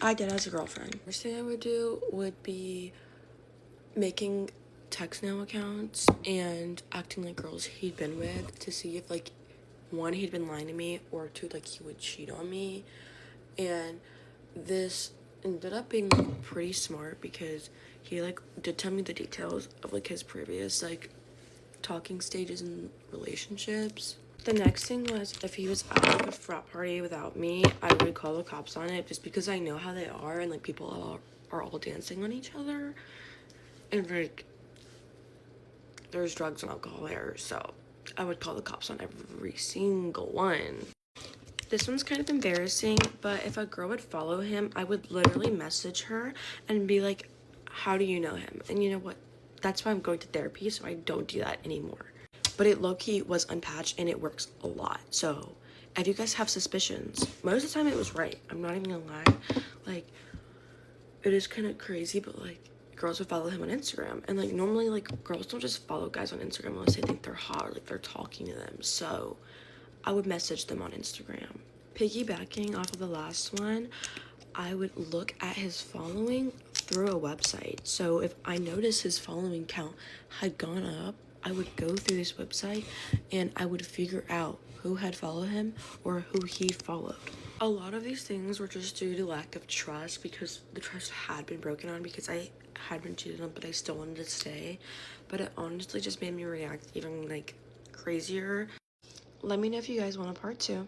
I did as a girlfriend. First thing I would do would be making text now accounts and acting like girls he'd been with to see if, like, one, he'd been lying to me, or two, like, he would cheat on me. And this ended up being, like, pretty smart because he, like, did tell me the details of, like, his previous, like, talking stages in relationships. The next thing was, if he was at, like, a frat party without me, I would call the cops on it, just because I know how they are, and, like, people are all dancing on each other, and, like, there's drugs and alcohol there, so I would call the cops on every single one. This one's kind of embarrassing, but if a girl would follow him, I would literally message her and be like, how do you know him? And you know what? That's why I'm going to therapy, so I don't do that anymore. But it low-key was unpatched, and it works a lot. So if you guys have suspicions, most of the time it was right. I'm not even gonna lie. Like, it is kind of crazy, but, like, girls would follow him on Instagram. And, like, normally, like, girls don't just follow guys on Instagram unless they think they're hot or, like, they're talking to them. So I would message them on Instagram. Piggybacking off of the last one, I would look at his following through a website. So if I noticed his following count had gone up, I would go through this website and I would figure out who had followed him or who he followed. A lot of these things were just due to lack of trust, because the trust had been broken on because I had been cheated on, but I still wanted to stay. But it honestly just made me react even, like, crazier. Let me know if you guys want a part 2.